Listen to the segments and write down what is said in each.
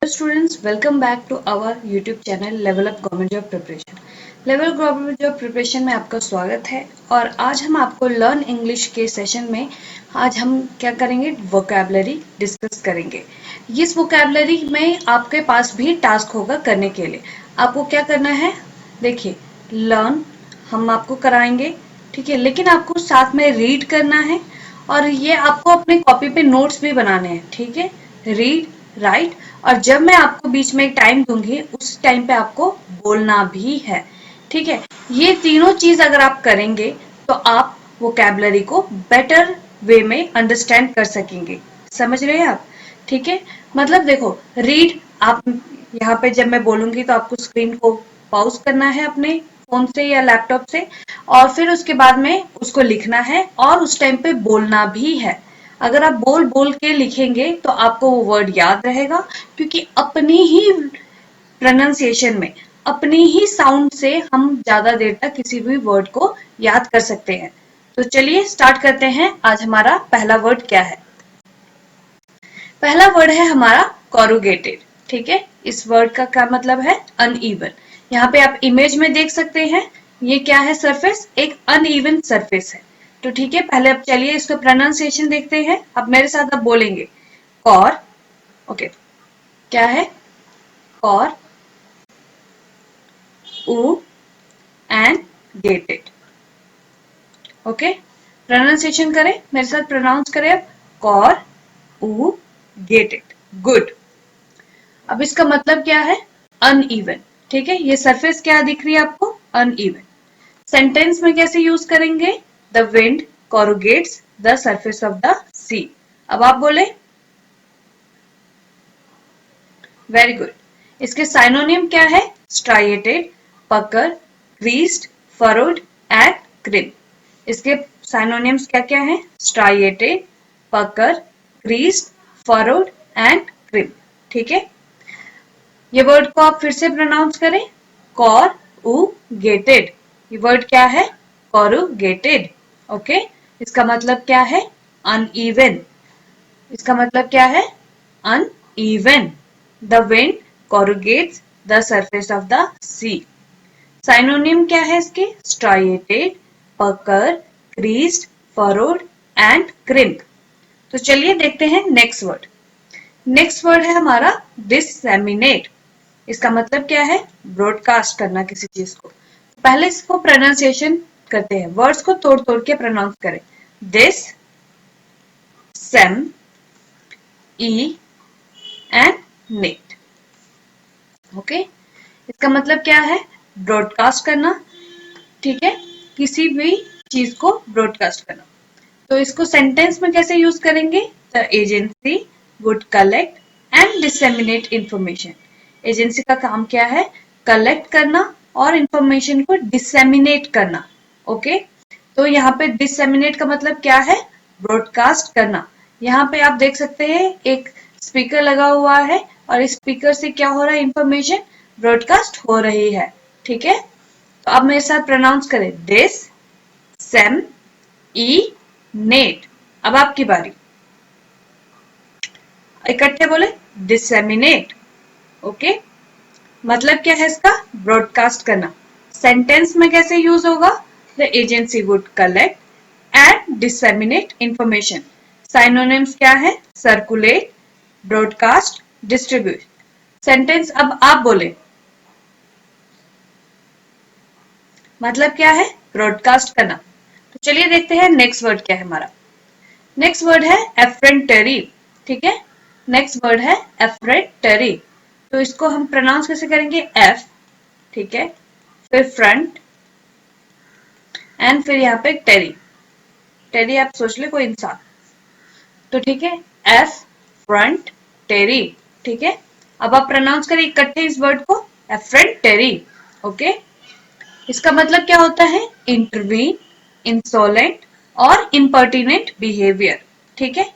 Students, welcome back to our YouTube channel Level Up Government Job Preparation. Level government job preparation में आपका स्वागत है और आज हम आपको लर्न इंग्लिश के सेशन में आज हम क्या करेंगे, वोकैबुलरी डिस्कस करेंगे। इस वोकैबुलरी में आपके पास भी टास्क होगा करने के लिए। आपको क्या करना है, देखिए लर्न हम आपको कराएंगे, ठीक है, लेकिन आपको साथ में रीड करना है और ये आपको अपने कॉपी पे नोट्स भी बनाने हैं, ठीक है। रीड, राइट, और जब मैं आपको बीच में एक टाइम दूंगी उस टाइम पे आपको बोलना भी है, ठीक है। ये तीनों चीज अगर आप करेंगे तो आप वोकैबुलरी को बेटर वे में अंडरस्टैंड कर सकेंगे। समझ रहे हैं आप, ठीक है। मतलब देखो, रीड आप यहाँ पे जब मैं बोलूंगी तो आपको स्क्रीन को पॉज करना है अपने फोन से या लैपटॉप से और फिर उसके बाद में उसको लिखना है और उस टाइम पे बोलना भी है। अगर आप बोल बोल के लिखेंगे तो आपको वो वर्ड याद रहेगा, क्योंकि अपनी ही प्रोनाउंसिएशन में, अपनी ही साउंड से हम ज्यादा देर तक किसी भी वर्ड को याद कर सकते हैं। तो चलिए स्टार्ट करते हैं। आज हमारा पहला वर्ड क्या है? पहला वर्ड है हमारा कॉरुगेटेड, ठीक है। इस वर्ड का क्या मतलब है? अनइवन। यहाँ पे आप इमेज में देख सकते हैं, ये क्या है? सरफेस, एक अनइवन सरफेस है। तो ठीक है, पहले अब चलिए इसका प्रोनाउंसिएशन देखते हैं। अब मेरे साथ आप बोलेंगे कॉर, ओके, क्या है? कॉर ऊ एंड गेटेड, ओके। प्रोनाउंसिएशन करें, मेरे साथ प्रोनाउंस करें अब, कॉर ऊ गेटेड, गुड। अब इसका मतलब क्या है? अनइवन, ठीक है। ये सरफेस क्या दिख रही है आपको? अनइवन। सेंटेंस में कैसे यूज करेंगे? The wind corrugates the surface of the sea. अब आप बोले, वेरी गुड। इसके साइनोनिम क्या है? Striated, pucker, creased, furrowed and crimp. इसके साइनोनिम्स क्या क्या है? Striated, pucker, creased, furrowed and crimp, ठीक है। ये वर्ड को आप फिर से प्रोनाउंस करें, corrugated। ये वर्ड क्या है? corrugated, okay. इसका मतलब क्या है? अनइवन। इसका मतलब क्या है? Uneven. The wind corrugates the surface of the sea. Synonym क्या है इसके? Striated, pucker, creased, furrowed and crimp. तो चलिए देखते हैं नेक्स्ट वर्ड। नेक्स्ट वर्ड है हमारा डिससेमिनेट। इसका मतलब क्या है? ब्रॉडकास्ट करना किसी चीज को। पहले इसको प्रोनाउंसिएशन करते हैं, वर्ड्स को तोड़ तोड़ के प्रोनाउंस करें। This, same, E and net, okay. इसका मतलब क्या है? ब्रॉडकास्ट करना, ठीक है, किसी भी चीज को ब्रॉडकास्ट करना। तो इसको सेंटेंस में कैसे यूज करेंगे? The agency would collect and disseminate information. Agency का काम क्या है? कलेक्ट करना और इंफॉर्मेशन को डिसेमिनेट करना, ओके। तो यहाँ पे डिसेमिनेट का मतलब क्या है? ब्रॉडकास्ट करना। यहाँ पे आप देख सकते हैं एक स्पीकर लगा हुआ है और इस स्पीकर से क्या हो रहा है? इंफॉर्मेशन ब्रॉडकास्ट हो रही है, ठीक है। तो अब मेरे साथ प्रोनाउंस करें, दिस, सेम, ई, नेट। अब आपकी बारी, इकट्ठे बोले, डिसेमिनेट, ओके। मतलब क्या है इसका? ब्रॉडकास्ट करना। सेंटेंस में कैसे यूज होगा? The agency would collect and disseminate information. Synonyms क्या है? Circulate, broadcast, distribute. सेंटेंस अब आप बोले, मतलब क्या है? ब्रॉडकास्ट करना। तो चलिए देखते हैं नेक्स्ट वर्ड क्या है हमारा। नेक्स्ट वर्ड है एफ्रेंटरी, ठीक है। नेक्स्ट वर्ड है एफ्रेंटरी। तो इसको हम प्रोनाउंस कैसे करेंगे? एफ, ठीक है, फिर फ्रंट एंड फिर यहाँ पे टेरी। टेरी आप सोच ले कोई इंसान, तो ठीक है, एफ फ्रंट टेरी, ठीक है। अब आप प्रोनाउंस करें इकट्ठे इस वर्ड को, एफ्रेंटरी, ओके। इसका मतलब क्या होता है? इंटरवीन, इंसोलेंट और इम्पर्टिनेंट बिहेवियर, ठीक है।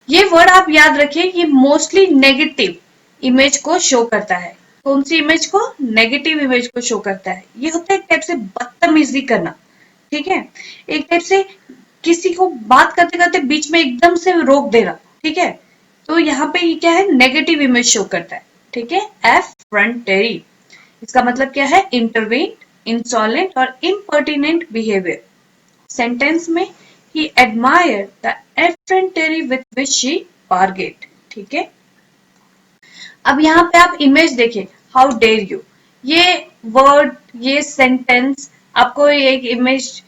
ये वर्ड आप याद रखिए, ये मोस्टली नेगेटिव इमेज को शो करता है। कौन सी इमेज को? नेगेटिव इमेज को शो करता है। ये होता है एक टाइप से बदतमीजी करना, ठीक है। एक टाइप से किसी को बात करते करते बीच में एकदम से रोक देना, ठीक है। तो यहाँ पे ये क्या है? नेगेटिव इमेज शो करता है, ठीक है, एफरंटरी इसका मतलब क्या है, इंटरवीन, इंसॉलेंट और इम्पर्टिनेंट बिहेवियर। सेंटेंस में he admired the effrontery with which she bargained. ठीक है, अब यहाँ पे आप इमेज देखिए, हाउ डेयर यू, ये वर्ड, ये सेंटेंस आपको एक इमेज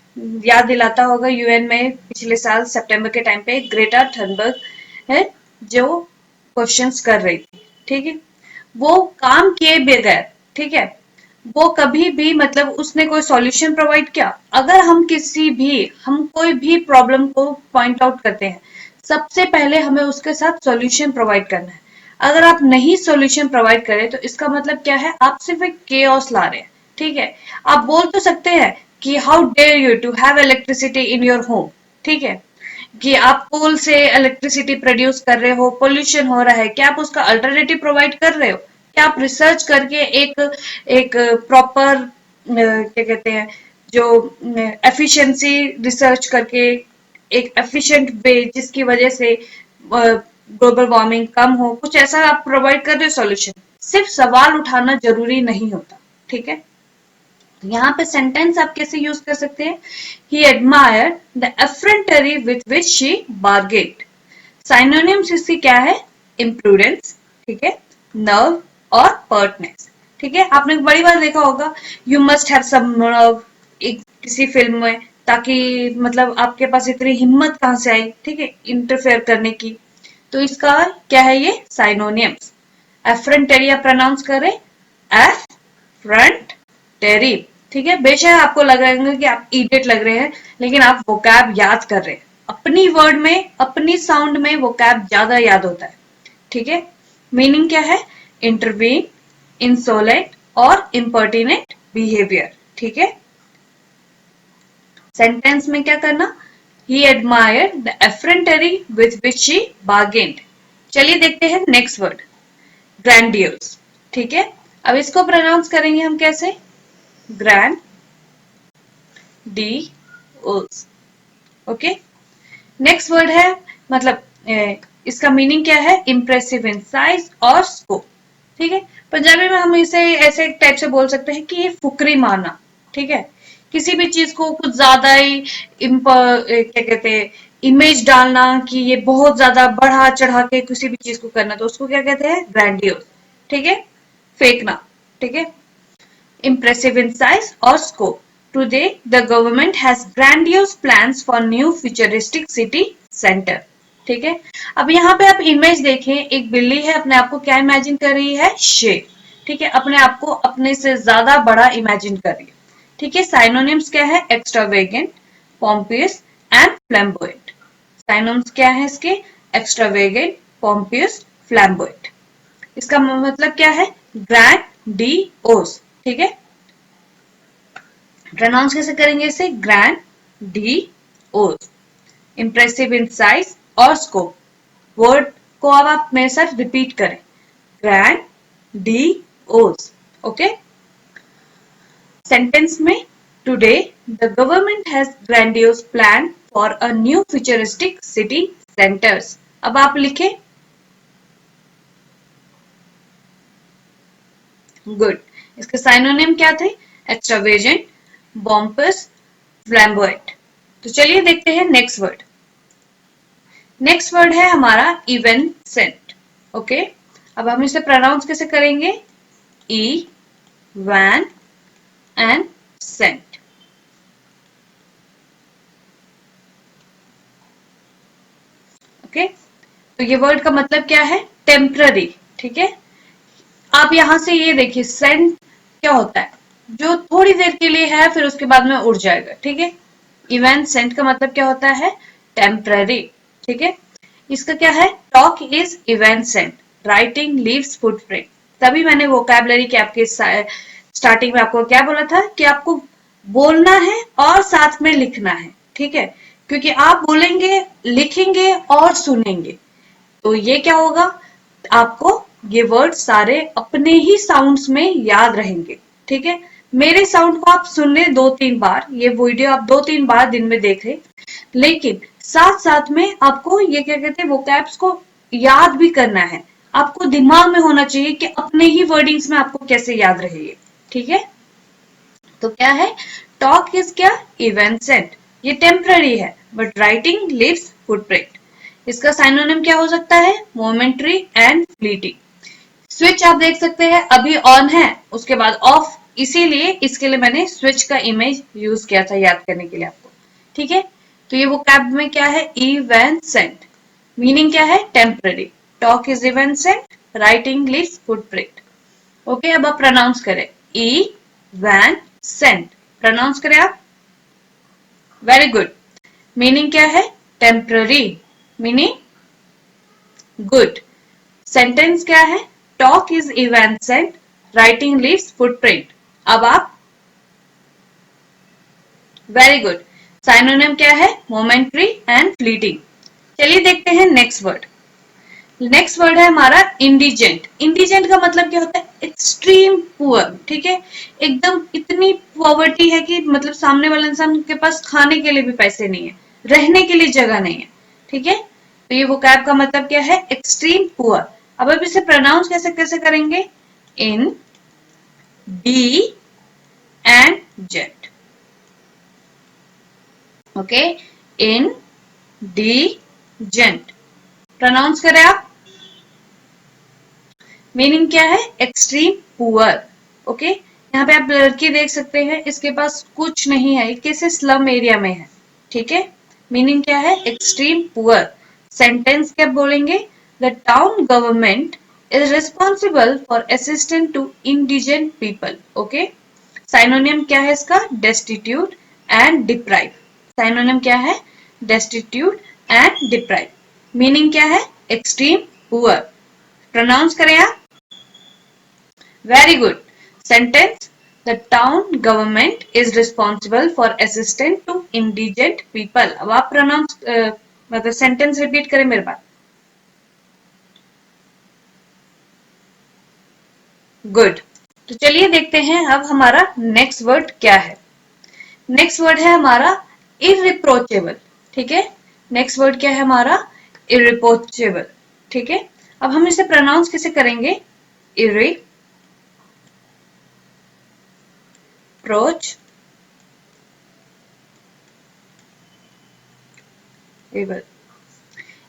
याद दिलाता होगा। यूएन में पिछले साल सितंबर के टाइम पे ग्रेटा थनबर्ग है जो क्वेश्चंस कर रही थी। ठीक है, वो काम किए बगैर, ठीक है, वो कभी भी मतलब उसने कोई सॉल्यूशन प्रोवाइड किया। अगर हम कोई भी प्रॉब्लम को पॉइंट आउट करते हैं, सबसे पहले हमें उसके साथ सॉल्यूशन प्रोवाइड करना है। अगर आप नहीं सॉल्यूशन प्रोवाइड करें तो इसका मतलब क्या है, आप सिर्फ एक केओस ला रहे हैं। ठीक है, आप बोल तो सकते हैं कि how dare you to have electricity in your home, ठीक है, कि आप कोल से इलेक्ट्रिसिटी प्रोड्यूस कर रहे हो, पोल्यूशन हो रहा है, क्या आप उसका अल्टरनेटिव प्रोवाइड कर रहे हो? क्या आप रिसर्च करके एक एक प्रॉपर क्या कहते हैं, जो एफिशिएंसी रिसर्च करके एक एफिशिएंट वे जिसकी वजह से ग्लोबल वार्मिंग कम हो, कुछ ऐसा आप प्रोवाइड कर रहे हो सॉल्यूशन? सिर्फ सवाल उठाना जरूरी नहीं होता। ठीक है, यहाँ पे सेंटेंस आप कैसे यूज कर सकते हैं, he admired the effrontery with which she bargained. Synonyms इसकी क्या है, इम्प्रूडेंस, ठीक है, नर्व और पर्टनेस। ठीक है, आपने बड़ी बार देखा होगा, you must have some nerve किसी फिल्म में, ताकि मतलब आपके पास इतनी हिम्मत कहाँ से आई, ठीक है, इंटरफेयर करने की। तो इसका क्या है, ये साइनोनिम्स। एफरेंटरी आप प्रोनाउंस करें, एफ फ्रंट टेरी। ठीक है, बेशक आपको लगेगा कि आप इडियट लग रहे हैं, लेकिन आप वोकैब याद कर रहे हैं। अपनी वर्ड में, अपनी साउंड में वोकैब ज्यादा याद होता है। ठीक है, मीनिंग क्या है, इंटरवीन, इंसोलेंट और इम्पर्टिनेंट बिहेवियर। ठीक है, सेंटेंस में क्या करना, he admired the effrontery with which she bargained. चलिए देखते हैं नेक्स्ट वर्ड, ग्रैंडियोस। ठीक है, अब इसको प्रोनाउंस करेंगे हम कैसे, ग्रैंड डी ओस। ओके, नेक्स्ट वर्ड है, मतलब इसका मीनिंग क्या है, इंप्रेसिव इन साइज और स्कोप। ठीक है, पंजाबी में हम इसे ऐसे टाइप से बोल सकते हैं कि ये फुकरी मारना। ठीक है, किसी भी चीज को कुछ ज्यादा ही क्या कहते हैं, इमेज डालना कि ये बहुत ज्यादा बढ़ा चढ़ा के किसी भी चीज को करना, तो उसको क्या कहते हैं, ग्रैंडियोस। ठीक है, फेंकना। ठीक है, impressive in size or scope. Today, the government has grandiose plans for new futuristic city center. ठीक है, अब यहाँ पे आप इमेज देखें, एक बिल्ली है, अपने आप को क्या इमेजिन कर रही है, शेर। ठीक है, अपने आप को अपने से ज्यादा बड़ा इमेजिन कर रही है। ठीक है, साइनोनिम्स क्या है, एक्स्ट्रावेगेंट, पॉम्पियस एंड फ्लैम्बोयंट। साइनोनिम्स क्या है इसके, एक्स्ट्रावेगेंट, पॉम्पियस, फ्लैम्बोयंट। इसका मतलब क्या है, ग्रैंड डी ओस। ठीक है, प्रोनाउंस कैसे करेंगे इसे, ग्रैंड डी ओस। इंप्रेसिव इन साइज और स्कोप, वर्ड को अब आप मेरे साथ रिपीट करें, ग्रैंड डी ओस। ओके, सेंटेंस में, today the government has grandiose plan for a new futuristic city centres. अब आप लिखें, गुड। इसके साइनोनिम क्या थे, एक्स्ट्रावेगेंट, बॉम्पस, फ्लैम्बोयंट। तो चलिए देखते हैं नेक्स्ट वर्ड। नेक्स्ट वर्ड है हमारा इवेंसेंट। ओके, अब हम इसे प्रोनाउंस कैसे करेंगे, ई वैन एंड सेंट। ओके, तो ये वर्ड का मतलब क्या है, टेम्पररी। ठीक है, आप यहां से ये देखिए, सेंट क्या होता है, जो थोड़ी देर के लिए है फिर उसके बाद में उड़ जाएगा। ठीक है, इवेंट सेंट का मतलब क्या होता है, टेम्पररी। ठीक है, इसका क्या है, talk is evanescent, writing leaves footprint. तभी मैंने वोकैबुलरी के आपके स्टार्टिंग में आपको क्या बोला था कि आपको बोलना है और साथ में लिखना है। ठीक है, क्योंकि आप बोलेंगे, लिखेंगे और सुनेंगे, तो ये क्या होगा, आपको ये वर्ड सारे अपने ही साउंड्स में याद रहेंगे। ठीक है, मेरे साउंड को आप सुन ले 2-3 बार, ये वीडियो आप 2-3 बार दिन में देख ले, लेकिन साथ साथ में आपको ये क्या कहते हैं, वोकैब्स को याद भी करना है। आपको दिमाग में होना चाहिए कि अपने ही वर्डिंग्स में आपको कैसे याद रहे ये, ठीक है। तो क्या है, टॉक इज क्या, इवेंट सेंट, ये टेम्पररी है, बट राइटिंग लिव्स फुटप्रिंट। इसका साइनोनिम क्या हो सकता है, मोमेंट्री एंड फ्लीटिंग। स्विच आप देख सकते हैं अभी ऑन है, उसके बाद ऑफ, इसीलिए इसके लिए मैंने स्विच का इमेज यूज किया था याद करने के लिए आपको, ठीक है। तो ये वो कैब में क्या है, इवेंट सेंट, मीनिंग क्या है, temporary. Talk is evanescent, writing leaves footprint. Okay, अब आप प्रोनाउंस करें, ई वैन सेंट, प्रोनाउंस करें आप, वेरी गुड। मीनिंग क्या है, टेम्पररी, मीनिंग गुड। सेंटेंस क्या है, talk is evanescent, writing leaves footprint. अब आप, वेरी गुड। साइनोनिम क्या है, मोमेंट्री एंड फ्लीटिंग। चलिए देखते हैं नेक्स्ट वर्ड। नेक्स्ट वर्ड है हमारा इंडिजेंट। इंडिजेंट का मतलब क्या होता है, एक्सट्रीम पुअर, ठीक है। एकदम इतनी पॉवर्टी है कि मतलब सामने वाले इंसान के पास खाने के लिए भी पैसे नहीं है, रहने के लिए जगह नहीं है, ठीक है। तो ये वोकैब का मतलब क्या है, एक्सट्रीम पुअर। अब आप इसे प्रोनाउंस कैसे कैसे करेंगे, indigent, okay, indigent, pronounce करें आप। मीनिंग क्या है, एक्सट्रीम पुअर, ओके। यहाँ पे आप लड़की देख सकते हैं, इसके पास कुछ नहीं है, किसी स्लम एरिया में है, ठीक है। मीनिंग क्या है, एक्सट्रीम पुअर। सेंटेंस क्या बोलेंगे, the town government is responsible for assistant to indigent people, okay. Synonym क्या है इसका, डेस्टिट्यूट एंड डिप्राइव। साइनोनियम क्या है, डेस्टिट्यूट एंड डिप्राइव। मीनिंग क्या है, एक्सट्रीम पुअर। प्रोनाउंस करें आप, very good. Sentence, the town government is responsible for assistant to indigent people. अब आप प्रोनाउंस मतलब सेंटेंस रिपीट करें मेरे पास, गुड। तो चलिए देखते हैं अब हमारा नेक्स्ट वर्ड क्या है। नेक्स्ट वर्ड है हमारा इरिप्रोचेबल, ठीक है। नेक्स्ट वर्ड क्या है हमारा, इरिप्रोचेबल, ठीक है। अब हम इसे प्रोनाउंस कैसे करेंगे, इरिप्रोच एबल।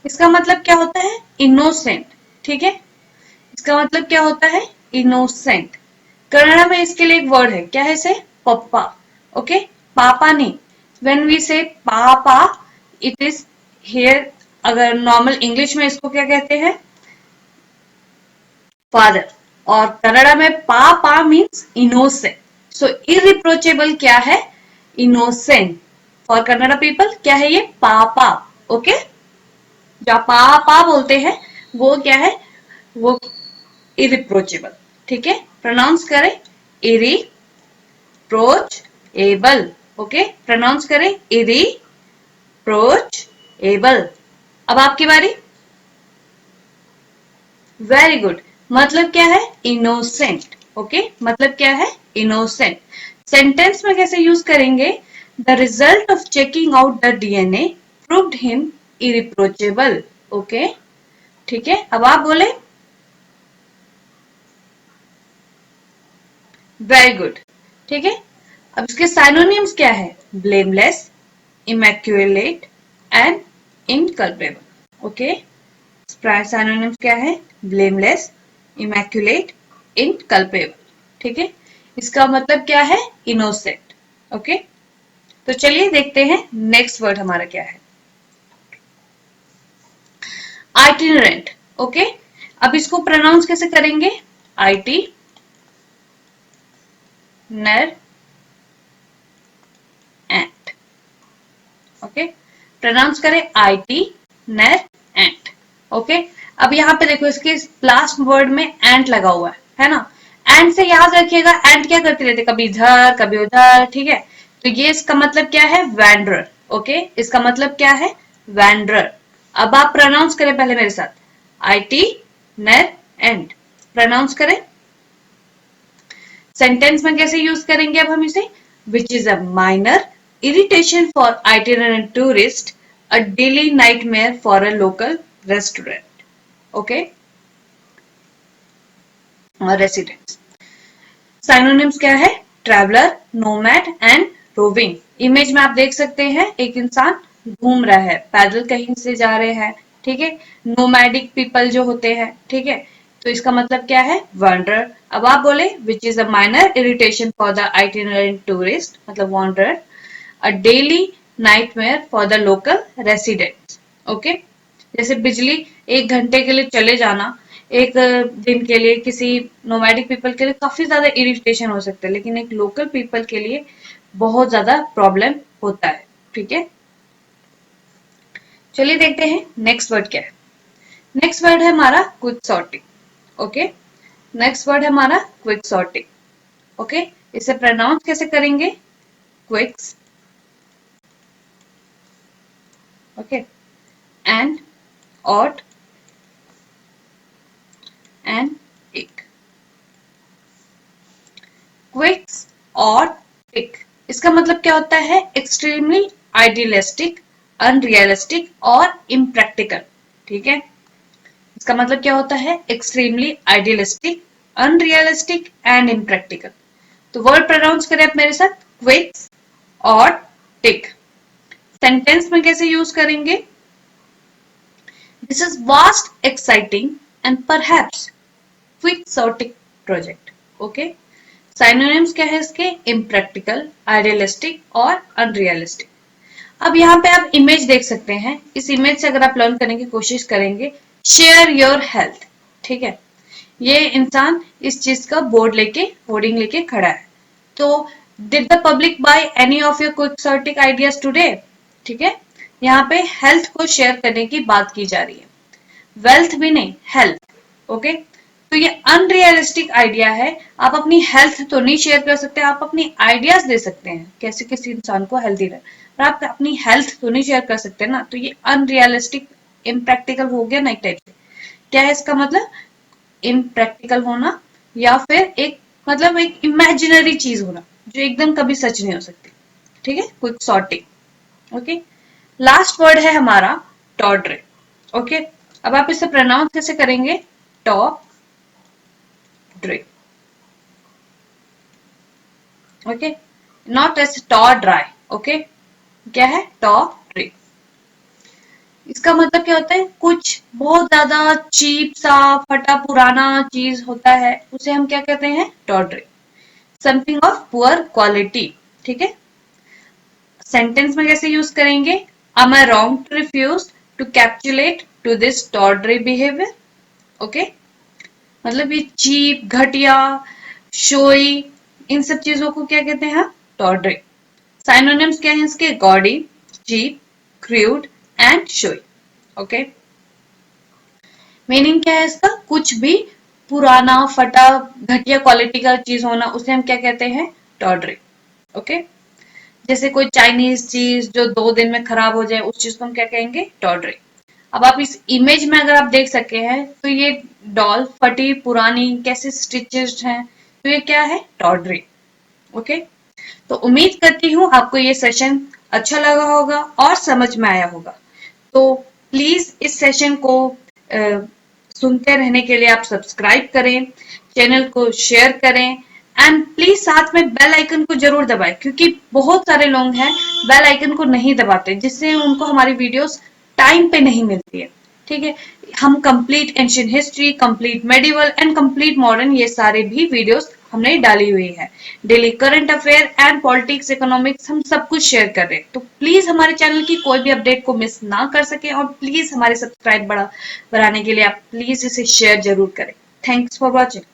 इसका मतलब क्या होता है, इनोसेंट, ठीक है। इसका मतलब क्या होता है, इनोसेंट। कन्नड़ा में इसके लिए एक वर्ड है, क्या है इसे, पप्पा, ओके। पापा नहीं, व्हेन वी से पापा, इट इज हियर, अगर नॉर्मल इंग्लिश में इसको क्या कहते हैं, फादर। और कन्नड़ा में पापा मीन्स इनोसेंट। सो इरिप्रोचेबल क्या है, इनोसेंट। फॉर कन्नड़ा पीपल क्या है ये, पापा, ओके। जो आप पापा बोलते हैं वो क्या है, वो इरिप्रोचेबल, ठीक है। प्रोनाउंस करें, इरिप्रोचेबल, ओके। प्रोनाउंस करें, इरिप्रोचेबल। अब आपकी बारी, वेरी गुड। मतलब क्या है, इनोसेंट, ओके। मतलब क्या है, इनोसेंट। सेंटेंस में कैसे यूज करेंगे, the result of checking out the DNA proved him irreproachable, okay, ठीक है। अब आप बोले, वेरी गुड, ठीक है। अब इसके साइनोनिम्स क्या है, blameless, immaculate and inculpable, okay. Synonyms क्या है, ब्लेमलेस, इमैक्युलेट, इनकल्पेबल, ठीक है। इसका मतलब क्या है, इनोसेंट, ओके। तो चलिए देखते हैं नेक्स्ट वर्ड हमारा क्या है, आइटिनरेंट, ओके। अब इसको प्रोनाउंस कैसे करेंगे, आईटी नर एंट, ओके। प्रोनाउंस करें, आईटी नर एंट, ओके। अब यहाँ पे देखो इसके लास्ट वर्ड में एंट लगा हुआ है ना। एंट से याद रखिएगा, एंट क्या करते रहते, कभी इधर कभी उधर, ठीक है। तो ये इसका मतलब क्या है, वैंडरर, ओके। इसका मतलब क्या है, वैंडरर। अब आप प्रोनाउंस करें पहले मेरे साथ, आईटी नर एंट, प्रोनाउंस करें। सेंटेंस में कैसे यूज करेंगे अब हम इसे, which is a minor irritation for itinerant tourist, a daily nightmare for a local restaurant, okay. और रेसिडेंट्स। साइनोनिम्स क्या है? Traveller, nomad and roving. Image में आप देख सकते हैं एक इंसान घूम रहा है, पैदल कहीं से जा रहे हैं, ठीक है। नोमैडिक पीपल जो होते हैं, ठीक है, तो इसका मतलब क्या है? वॉन्डरर। अब आप बोले which is a minor irritation for the itinerant tourist, मतलब wanderer, a daily nightmare for the local residents. Okay, जैसे बिजली एक घंटे के लिए चले जाना एक दिन के लिए किसी नोमैडिक पीपल के लिए काफी ज्यादा इरिटेशन हो सकता है, लेकिन एक लोकल पीपल के लिए बहुत ज्यादा प्रॉब्लम होता है, ठीक है। चलिए देखते हैं नेक्स्ट वर्ड क्या है। नेक्स्ट वर्ड है हमारा quixotic. Okay, next word है हमारा क्विक सॉर्टिंग। ओके, इसे प्रोनाउंस कैसे करेंगे? Quix, okay, and, ot and ic. Quix और टिक, इसका मतलब क्या होता है? एक्सट्रीमली आइडियलिस्टिक, अनरियलिस्टिक और इम्प्रैक्टिकल, ठीक है। इसका मतलब क्या होता है? Extremely idealistic, unrealistic and impractical. तो वर्ड प्रोनाउंस करें आप मेरे साथ, क्विक्स और टिक। सेंटेंस में कैसे यूज करेंगे? This is vast, exciting and perhaps quick project. Okay, synonyms क्या है इसके? इम्प्रैक्टिकल, आइडियलिस्टिक और अनरियलिस्टिक। अब यहाँ पे आप इमेज देख सकते हैं, इस इमेज से अगर आप लर्न करने की कोशिश करेंगे, शेयर योर हेल्थ, ठीक है, ये इंसान इस चीज का बोर्ड लेके, होर्डिंग लेके खड़ा है। तो did the public by any of your quick ideas today, ठीक है, यहाँ पे हेल्थ को शेयर करने की बात की जा रही है, वेल्थ भी नहीं, हेल्थ। ओके, तो ये अनरियलिस्टिक आइडिया है। आप अपनी हेल्थ तो नहीं शेयर कर सकते, आप अपनी आइडियाज दे सकते हैं कैसे किसी इंसान को हेल्दी रहे, पर आप अपनी हेल्थ तो नहीं शेयर कर सकते ना। तो ये अनरियलिस्टिक, इम्प्रैक्टिकल हो गया ना एक टाइप से। क्या है इसका मतलब? इम्प्रैक्टिकल होना, या फिर एक मतलब एक इमेजिनरी चीज होना जो एकदम कभी सच नहीं हो सकती, ठीक है। Quick sorting. Okay, last word है हमारा टॉर्डरे। ओके, अब आप इसे प्रोनाउंस कैसे करेंगे? Tawdry. Okay, not S taw dry. Okay, क्या है? Tawdry. इसका मतलब क्या होता है? कुछ बहुत ज्यादा चीप सा, फटा पुराना चीज होता है, उसे हम क्या कहते हैं? टॉर्ड्रे। समथिंग ऑफ पुअर क्वालिटी, ठीक है। सेंटेंस में कैसे यूज करेंगे? am I wrong to refuse to capitulate to this tawdry behavior? Okay, मतलब ये चीप, घटिया, शोई, इन सब चीजों को क्या कहते हैं? टॉर्ड्रे। साइनोनिम्स क्या है इसके? Gaudy, cheap, crude and showy. Okay, meaning क्या है इसका? कुछ भी पुराना, फटा, घटिया क्वालिटी का चीज होना, उसे हम क्या कहते हैं? टॉर्ड्रे। ओके, जैसे कोई चाइनीज चीज जो 2 दिन में खराब हो जाए, उस चीज को हम क्या कहेंगे? टॉर्ड्रे। अब आप इस इमेज में अगर आप देख सके हैं, तो ये डॉल फटी पुरानी कैसे स्टिचेस हैं, तो ये क्या है? टॉर्ड्रे। ओके, तो उम्मीद करती हूँ आपको ये सेशन अच्छा लगा होगा और समझ में आया होगा। तो प्लीज इस सेशन को सुनते रहने के लिए आप सब्सक्राइब करें, चैनल को शेयर करें, एंड प्लीज साथ में बेल आइकन को जरूर दबाएं, क्योंकि बहुत सारे लोग हैं बेल आइकन को नहीं दबाते, जिससे उनको हमारी वीडियोस टाइम पे नहीं मिलती है, ठीक है। हम complete ancient history, complete medieval and complete modern, ये सारे भी वीडियोस हमने डाली हुई है। Daily current affair and politics, economics, हम सब कुछ शेयर कर रहे हैं। तो प्लीज हमारे चैनल की कोई भी अपडेट को मिस ना कर सके, और प्लीज हमारे सब्सक्राइब बढ़ाने के लिए आप प्लीज इसे शेयर जरूर करें। Thanks for watching.